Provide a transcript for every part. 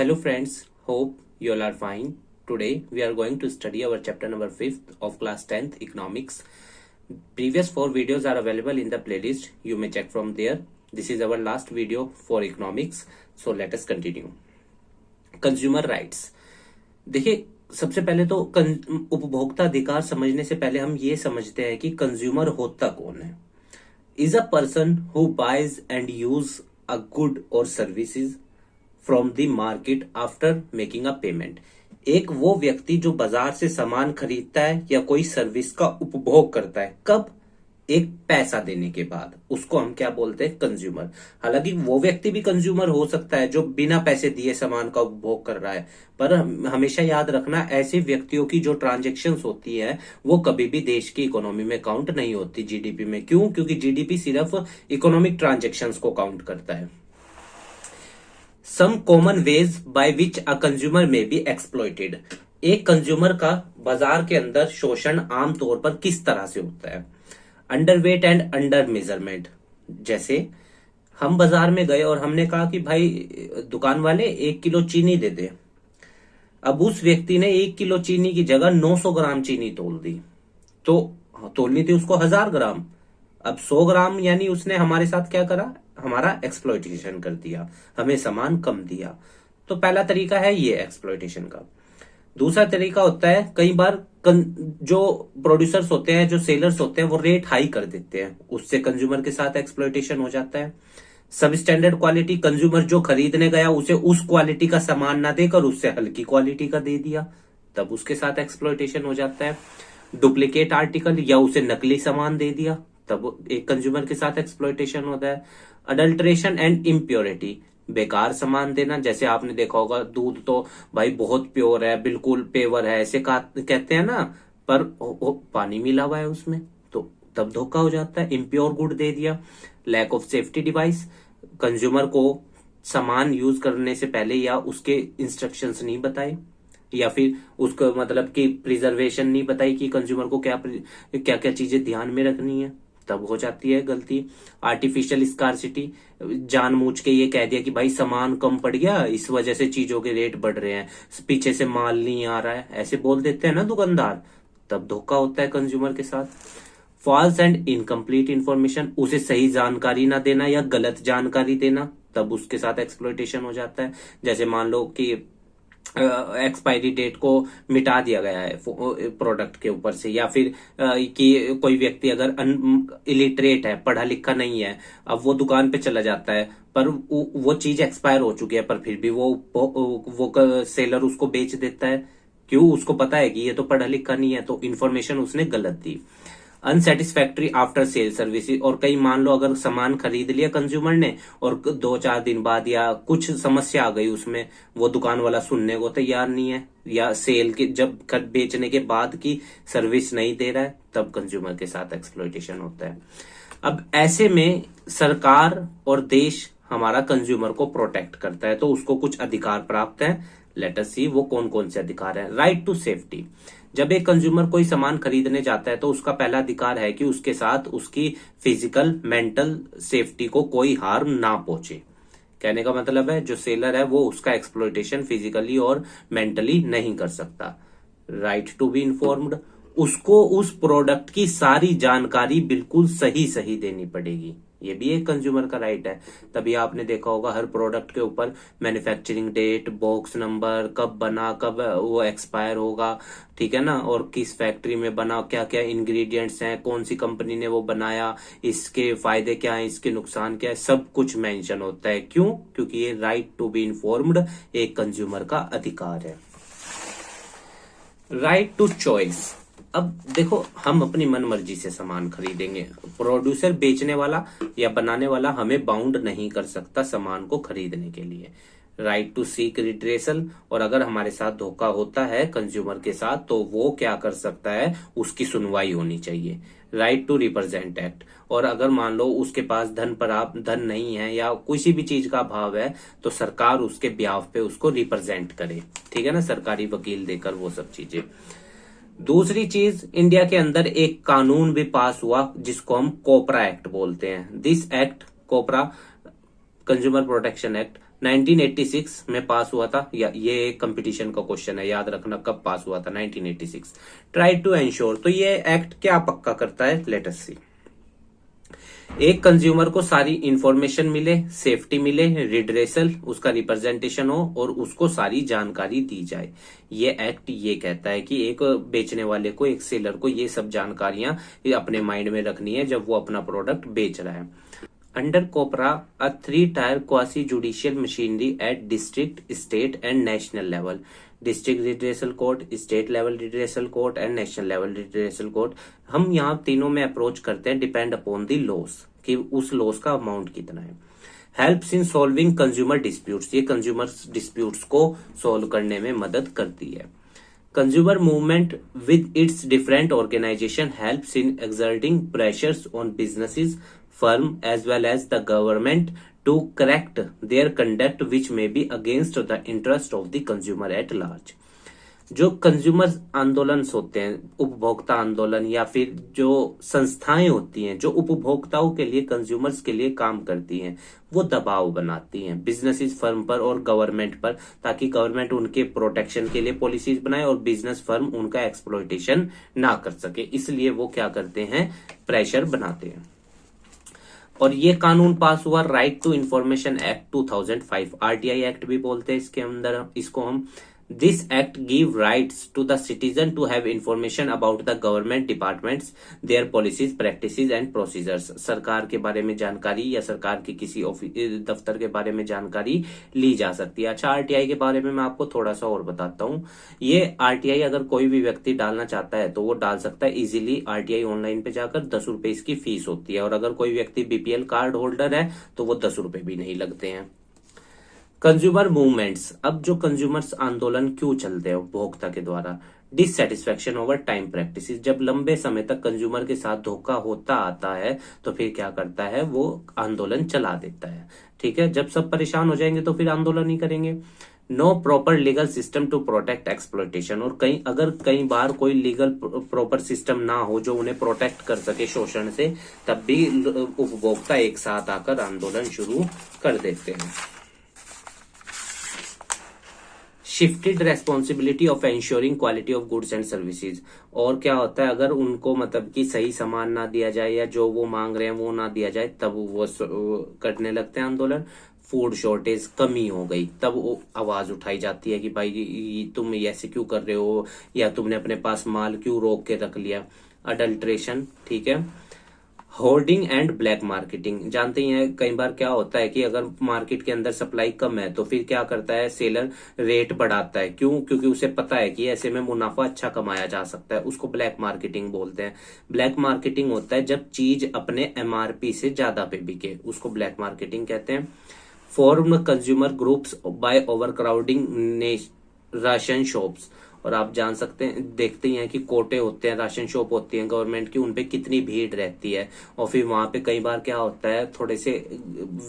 Hello friends, hope you all are fine. Today we are going to study our chapter number 5th of class 10th economics. Previous 4 videos are available in the playlist. You may check from there. This is our last video for economics. So let us continue. Consumer rights. देखिए सबसे पहले तो उपभोक्ता अधिकार समझने से पहले हम ये समझते हैं कि कंज्यूमर होता कौन है. Is a person who buys and use a good or services from the market after making a payment. एक वो व्यक्ति जो बाजार से सामान खरीदता है या कोई सर्विस का उपभोग करता है. कब? एक पैसा देने के बाद. उसको हम क्या बोलते हैं? कंज्यूमर. हालांकि वो व्यक्ति भी कंज्यूमर हो सकता है जो बिना पैसे दिए सामान का उपभोग कर रहा है, पर हमेशा याद रखना ऐसे व्यक्तियों की जो ट्रांजैक्शंस होती है वो कभी भी देश की इकोनॉमी में काउंट नहीं होती, जीडीपी में. क्यों? क्योंकि जीडीपी सिर्फ इकोनॉमिक ट्रांजैक्शंस को काउंट करता है. Some common ways by which a consumer may be exploited. एक कंज्यूमर का बाजार के अंदर शोषण आमतौर पर किस तरह से होता है? Underweight and under measurement. जैसे हम बाजार में गए और हमने कहा कि भाई दुकान वाले 1 किलो चीनी दे दे. अब उस व्यक्ति ने 1 किलो चीनी की जगह 900 ग्राम चीनी तोल दी. तो तोलनी थी उसको 1000 ग्राम. अब 100 ग्राम यानी उसने हमारे साथ क्या करा? हमारा एक्सप्लॉइटेशन कर दिया, हमें सामान कम दिया. तो पहला तरीका है ये एक्सप्लॉइटेशन का. दूसरा तरीका होता है कई बार जो प्रोड्यूसर्स होते हैं, जो सेलर्स होते हैं, वो रेट हाई कर देते हैं. उससे कंज्यूमर के साथ एक्सप्लॉइटेशन हो जाता है. सब स्टैंडर्ड क्वालिटी. कंज्यूमर जो खरीदने गया उसे उस क्वालिटी का सामान ना देकर उससे हल्की क्वालिटी का दे दिया, तब उसके साथ एक्सप्लॉइटेशन हो जाता है. डुप्लीकेट आर्टिकल या उसे नकली सामान दे दिया, तब एक कंज्यूमर के साथ एक्सप्लॉइटेशन होता है. Adulteration and impurity. बेकार सामान देना. जैसे आपने देखा होगा दूध तो भाई बहुत प्योर है, बिल्कुल पेवर है, ऐसे कहते हैं ना, पर पानी मिला हुआ है उसमें, तो तब धोखा हो जाता है. इम्प्योर गुड दे दिया. Lack of safety device. Consumer को सामान यूज करने से पहले या उसके इंस्ट्रक्शंस नहीं बताए, या फिर उसको मतलब कि प्रिजर्वेशन नहीं बताई कि कंज्यूमर को क्या क्या चीजें ध्यान में रखनी है, तब हो जाती है गलती. Artificial scarcity. जानबूझ के ये कह दिया कि भाई सामान कम पड़ गया, इस वजह से चीजों के रेट बढ़ रहे हैं, पीछे से माल नहीं आ रहा है, ऐसे बोल देते हैं ना दुकानदार, तब धोखा होता है कंज्यूमर के साथ. False and incomplete information. उसे सही जानकारी ना देना या गलत जानकारी देना, तब उसके साथ एक्सप्लॉइटेशन हो जाता है. जैसे मान लो कि एक्सपायरी डेट को मिटा दिया गया है प्रोडक्ट के ऊपर से, या फिर कि कोई व्यक्ति अगर इलिटरेट है, पढ़ा लिखा नहीं है, अब वो दुकान पे चला जाता है पर वो चीज एक्सपायर हो चुकी है, पर फिर भी वो सेलर उसको बेच देता है. क्यों? उसको पता है कि ये तो पढ़ा लिखा नहीं है, तो इन्फॉर्मेशन उसने गलत दी. Unsatisfactory after sale service. और कई मान लो अगर सामान खरीद लिया कंज्यूमर ने और 2-4 दिन बाद या कुछ समस्या आ गई उसमें, वो दुकान वाला सुनने को तैयार नहीं है, या सेल के जब बेचने के बाद की सर्विस नहीं दे रहा है, तब कंज्यूमर के साथ एक्सप्लॉइटेशन होता है. अब ऐसे में सरकार और देश हमारा कंज्यूमर को प्रोटेक्ट करता है, तो उसको कुछ अधिकार प्राप्त है. लेट अस सी वो कौन कौन से अधिकार है. Right to safety. जब एक कंज्यूमर कोई सामान खरीदने जाता है तो उसका पहला अधिकार है कि उसके साथ उसकी फिजिकल मेंटल सेफ्टी को कोई हार्म ना पहुंचे. कहने का मतलब है जो सेलर है वो उसका एक्सप्लॉइटेशन फिजिकली और मेंटली नहीं कर सकता. Right to be informed. उसको उस प्रोडक्ट की सारी जानकारी बिल्कुल सही सही देनी पड़ेगी. ये भी एक कंज्यूमर का राइट है. तभी आपने देखा होगा हर प्रोडक्ट के ऊपर मैन्युफैक्चरिंग डेट, बॉक्स नंबर, कब बना, कब वो एक्सपायर होगा, ठीक है ना, और किस फैक्ट्री में बना, क्या क्या इंग्रेडिएंट्स हैं, कौन सी कंपनी ने वो बनाया, इसके फायदे क्या है, इसके नुकसान क्या है, सब कुछ मेंशन होता है. क्यों? क्योंकि ये राइट टू बी इन्फॉर्म्ड एक कंज्यूमर का अधिकार है. Right to choice. अब देखो हम अपनी मन मर्जी से सामान खरीदेंगे. प्रोड्यूसर, बेचने वाला या बनाने वाला हमें बाउंड नहीं कर सकता सामान को खरीदने के लिए. Right to seek redressal. और अगर हमारे साथ धोखा होता है कंज्यूमर के साथ तो वो क्या कर सकता है? उसकी सुनवाई होनी चाहिए. Right to represent act. और अगर मान लो उसके पास धन नहीं है या किसी भी चीज का अभाव है तो सरकार उसके ब्याह पे उसको रिप्रेजेंट करे, ठीक है ना, सरकारी वकील देकर, वो सब चीजें. दूसरी चीज, इंडिया के अंदर एक कानून भी पास हुआ जिसको हम कोपरा एक्ट बोलते हैं. This act, COPRA consumer protection act, 1986 में पास हुआ था, या ये कंपटीशन का क्वेश्चन है, याद रखना कब पास हुआ था, 1986। ट्राई टू एंश्योर, तो ये एक्ट क्या पक्का करता है, लेट अस सी। एक कंज्यूमर को सारी इंफॉर्मेशन मिले, सेफ्टी मिले, रिड्रेसल, उसका रिप्रेजेंटेशन हो और उसको सारी जानकारी दी जाए। ये एक्ट ये कहता है कि एक बेचने वाले को, एक सेलर को ये सब जानकारियां अपने माइंड में रखनी है जब वो अपना प्रोडक्ट बेच रहा है। Under COPRA, a three-tier quasi-judicial machinery at district, state and national level. District redressal court, state level redressal court and national level redressal court. हम यहाँ तीनों में अप्रोच करते हैं डिपेंड अपॉन दी लॉस, कि उस लॉस का अमाउंट कितना है। Helps in solving consumer disputes, ये कंज्यूमर डिस्प्यूट्स को सॉल्व करने में मदद करती है। Consumer movement with its different organization helps in exerting pressures on businesses, firm as well as the government to correct their conduct which may be against the interest of the consumer at large. जो consumer आंदोलन होते हैं, उपभोक्ता आंदोलन, या फिर जो संस्थाएं होती हैं जो उपभोक्ताओं के लिए, कंज्यूमर्स के लिए काम करती हैं, वो दबाव बनाती हैं बिजनेसेस फर्म पर और गवर्नमेंट पर, ताकि गवर्नमेंट उनके प्रोटेक्शन के लिए पॉलिसीज बनाए और बिजनेस फर्म उनका एक्सप्लॉयटेशन ना कर सके। इसलिए वो क्या करते हैं, प्रेशर बनाते हैं। और ये कानून पास हुआ right to information act 2005, RTI act भी बोलते हैं इसके अंदर इसको हम। This act give rights to the citizen to have information about the government departments, their policies, practices and procedures. सरकार के बारे में जानकारी या सरकार के किसी दफ्तर के बारे में जानकारी ली जा सकती है। अच्छा, आरटीआई के बारे में मैं आपको थोड़ा सा और बताता हूँ। ये आरटीआई अगर कोई भी व्यक्ति डालना चाहता है तो वो डाल सकता है इजीली, आरटीआई ऑनलाइन पे जाकर। 10 रुपए इसकी फीस होती है, और अगर कोई व्यक्ति बीपीएल कार्ड होल्डर है तो वो 10 रुपए भी नहीं लगते हैं। कंज्यूमर मूवमेंट्स, अब जो कंज्यूमर्स आंदोलन क्यों चलते हैं उपभोक्ता के द्वारा, डिससेटिस्फेक्शन ओवर टाइम प्रैक्टिसेस, जब लंबे समय तक कंज्यूमर के साथ धोखा होता आता है तो फिर क्या करता है, वो आंदोलन चला देता है। ठीक है, जब सब परेशान हो जाएंगे तो फिर आंदोलन ही करेंगे। No proper legal system to protect exploitation, और कई बार कोई लीगल प्रॉपर सिस्टम ना हो जो उन्हें प्रोटेक्ट कर सके शोषण से, तब भी उपभोक्ता एक साथ आकर आंदोलन शुरू कर देते हैं। Shifted responsibility of ensuring quality of goods and services, और क्या होता है अगर उनको मतलब कि सही सामान ना दिया जाए या जो वो मांग रहे हैं वो ना दिया जाए, तब वो करने लगते हैं आंदोलन। फूड शॉर्टेज, कमी हो गई, तब वो आवाज उठाई जाती है कि भाई तुम ऐसे क्यों कर रहे हो, या तुमने अपने पास माल क्यों रोक के रख लिया। अडल्ट्रेशन, ठीक है। होर्डिंग एंड ब्लैक मार्केटिंग, जानते ही हैं कई बार क्या होता है कि अगर मार्केट के अंदर सप्लाई कम है तो फिर क्या करता है, सेलर रेट बढ़ाता है। क्यों? क्योंकि उसे पता है कि ऐसे में मुनाफा अच्छा कमाया जा सकता है। उसको ब्लैक मार्केटिंग बोलते हैं। ब्लैक मार्केटिंग होता है जब चीज अपने एमआरपी से ज्यादा पे बिके, उसको ब्लैक मार्केटिंग कहते हैं। Form consumer groups bye over crowding ration shops, और आप जान सकते हैं, देखते ही हैं कि कोटे होते हैं, राशन शॉप होती है गवर्नमेंट की, उनपे कितनी भीड़ रहती है। और फिर वहां पे कई बार क्या होता है, थोड़े से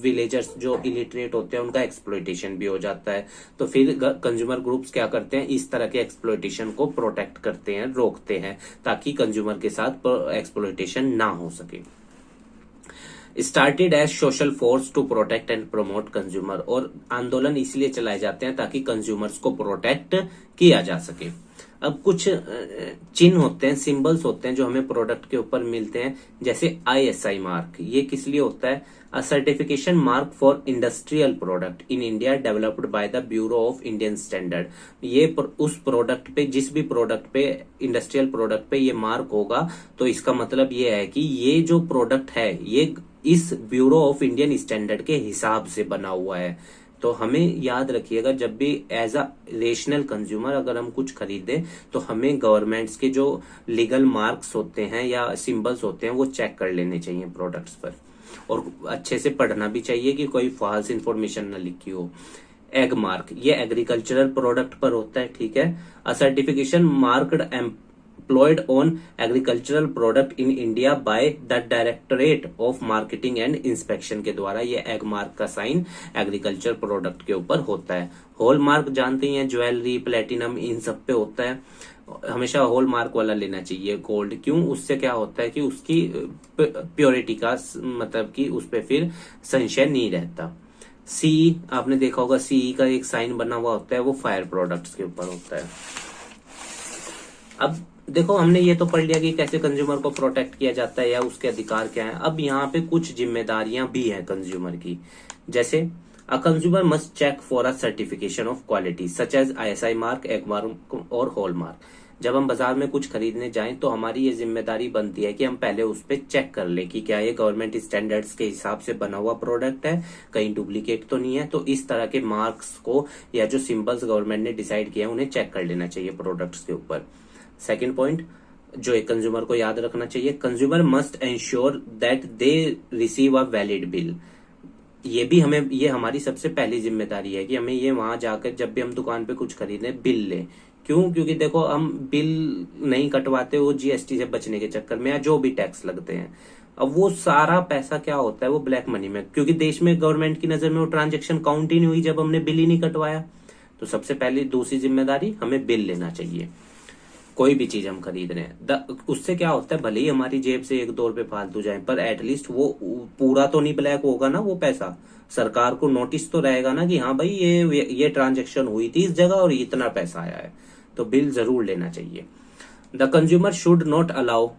विलेजर्स जो इलिटरेट होते हैं उनका एक्सप्लॉयटेशन भी हो जाता है। तो फिर कंज्यूमर ग्रुप्स क्या करते हैं, इस तरह के एक्सप्लॉयटेशन को प्रोटेक्ट करते हैं, रोकते हैं, ताकि कंज्यूमर के साथ एक्सप्लॉयटेशन ना हो सके। Started as social force to protect and promote consumer, और आंदोलन इसलिए चलाए जाते हैं ताकि कंज्यूमर्स को प्रोटेक्ट किया जा सके। अब कुछ चिन्ह होते हैं, सिंबल्स होते हैं जो हमें प्रोडक्ट के ऊपर मिलते हैं, जैसे आईएसआई मार्क। ये किस लिए होता है? A certification mark for industrial product in India developed by the bureau of Indian standard. ये उस प्रोडक्ट पे, जिस भी प्रोडक्ट पे, इंडस्ट्रियल प्रोडक्ट पे ये मार्क होगा तो इसका मतलब ये है कि ये जो प्रोडक्ट है ये इस ब्यूरो ऑफ इंडियन स्टैंडर्ड के हिसाब से बना हुआ है। तो हमें याद रखिएगा, जब भी एज अ रेशनल कंज्यूमर अगर हम कुछ खरीदें तो हमें गवर्नमेंट्स के जो लीगल मार्क्स होते हैं या सिंबल्स होते हैं वो चेक कर लेने चाहिए प्रोडक्ट्स पर, और अच्छे से पढ़ना भी चाहिए कि कोई फॉल्स इंफॉर्मेशन न लिखी हो। एग मार्क, ये एग्रीकल्चरल प्रोडक्ट पर होता है, ठीक है। A certification marked employed on agricultural product in India by the Directorate of Marketing and Inspection के द्वारा ये एग मार्क का साइन एग्रीकल्चर प्रोडक्ट के ऊपर होता है। हॉल मार्क जानते हैं, ज्वेलरी, प्लेटिनम, इन सब पे होता है। हमेशा हॉल मार्क वाला लेना चाहिए गोल्ड। क्यों? उससे क्या होता है कि उसकी प्योरिटी का मतलब कि उस पर फिर संशय नहीं रहता। सीई, आपने देखा होगा सीई का एक साइन बना हुआ होता है, वो फायर प्रोडक्ट्स के ऊपर होता है। अब देखो, हमने ये तो पढ़ लिया कि कैसे कंज्यूमर को प्रोटेक्ट किया जाता है या उसके अधिकार क्या है। अब यहाँ पे कुछ जिम्मेदारियां भी हैं कंज्यूमर की, जैसे a consumer must check for a certification of quality such as ISI mark, Agmark और हॉल मार्क। जब हम बाजार में कुछ खरीदने जाएं तो हमारी ये जिम्मेदारी बनती है कि हम पहले उस पर चेक कर लें कि क्या ये गवर्नमेंट स्टैंडर्ड्स के हिसाब से बना हुआ प्रोडक्ट है, कहीं डुप्लीकेट तो नहीं है। तो इस तरह के मार्क्स को या जो सिंबल्स गवर्नमेंट ने डिसाइड किया है उन्हें चेक कर लेना चाहिए प्रोडक्ट्स के ऊपर। सेकेंड पॉइंट जो एक कंज्यूमर को याद रखना चाहिए, consumer must ensure that they receive a valid bill. ये हमारी सबसे पहली जिम्मेदारी है कि हमें ये वहां जाकर जब भी हम दुकान पे कुछ खरीदें बिल लें। क्यों? क्योंकि देखो, हम बिल नहीं कटवाते वो GST से बचने के चक्कर में या जो भी टैक्स लगते हैं। अब वो सारा पैसा क्या होता है, वो ब्लैक मनी में, क्योंकि देश में गवर्नमेंट की नजर में वो ट्रांजेक्शन काउंट ही नहीं हुई जब हमने बिल ही नहीं कटवाया। तो सबसे पहले दूसरी जिम्मेदारी, हमें बिल लेना चाहिए कोई भी चीज हम खरीद रहे हैं। उससे क्या होता है, भले ही हमारी जेब से 1-2 रुपए फालतू जाए, पर एटलीस्ट वो पूरा तो नहीं ब्लैक होगा ना वो पैसा। सरकार को नोटिस तो रहेगा ना कि हाँ भाई ये ट्रांजेक्शन हुई थी इस जगह और इतना पैसा आया है। तो बिल जरूर लेना चाहिए। The consumer should not allow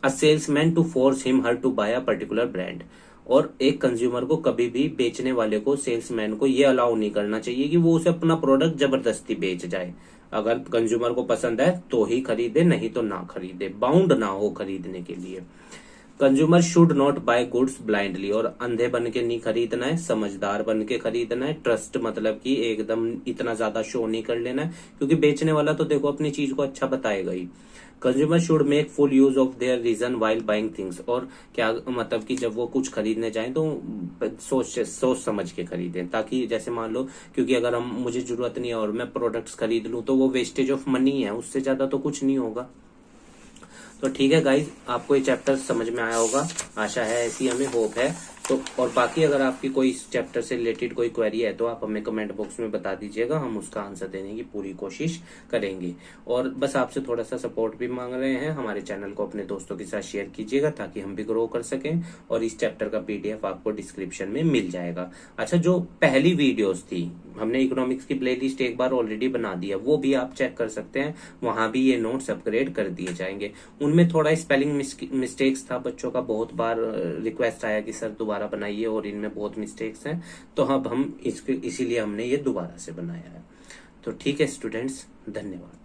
a salesman to force him her to buy a particular brand. और एक कंज्यूमर को कभी भी बेचने वाले को, सेल्समैन को, ये अलाउ नहीं करना चाहिए कि वो उसे अपना प्रोडक्ट जबरदस्ती बेच जाए। अगर कंज्यूमर को पसंद है तो ही खरीदे, नहीं तो ना खरीदे, बाउंड ना हो खरीदने के लिए। Consumer should not buy goods blindly, और अंधे बन के नहीं खरीदना है, समझदार बन के खरीदना है। ट्रस्ट मतलब कि एकदम इतना ज्यादा शो नहीं कर लेना है, क्योंकि बेचने वाला तो देखो अपनी चीज को अच्छा बताएगा ही। Consumer should make full use of their reason while buying things, और क्या मतलब कि जब वो कुछ खरीदने जाएं तो सोच समझ के खरीदें, ताकि जैसे मान लो, क्योंकि अगर हम मुझे जरूरत नहीं है और मैं प्रोडक्ट्स खरीद लूं तो वो वेस्टेज ऑफ मनी है, उससे ज्यादा तो कुछ नहीं होगा। तो ठीक है गाइज, आपको ये चैप्टर समझ में आया होगा, आशा है, ऐसी हमें होप है। तो और बाकी अगर आपकी कोई इस चैप्टर से रिलेटेड कोई क्वेरी है तो आप हमें कमेंट बॉक्स में बता दीजिएगा, हम उसका आंसर देने की पूरी कोशिश करेंगे। और बस आपसे थोड़ा सा सपोर्ट भी मांग रहे हैं, हमारे चैनल को अपने दोस्तों के साथ शेयर कीजिएगा ताकि हम भी ग्रो कर सकें। और इस चैप्टर का PDF आपको डिस्क्रिप्शन में मिल जाएगा। अच्छा, जो पहली वीडियोस थी, हमने इकोनॉमिक्स की प्लेलिस्ट एक बार ऑलरेडी बना दिया, वो भी आप चेक कर सकते हैं, वहां भी ये नोट्स अपग्रेड कर दिए जाएंगे। उनमें थोड़ा स्पेलिंग मिस्टेक्स था, बच्चों का बहुत बार रिक्वेस्ट आया कि सर दोबारा बनाइए और इनमें बहुत मिस्टेक्स हैं, तो अब हम इसीलिए हमने ये दोबारा से बनाया है। तो ठीक है स्टूडेंट्स, धन्यवाद।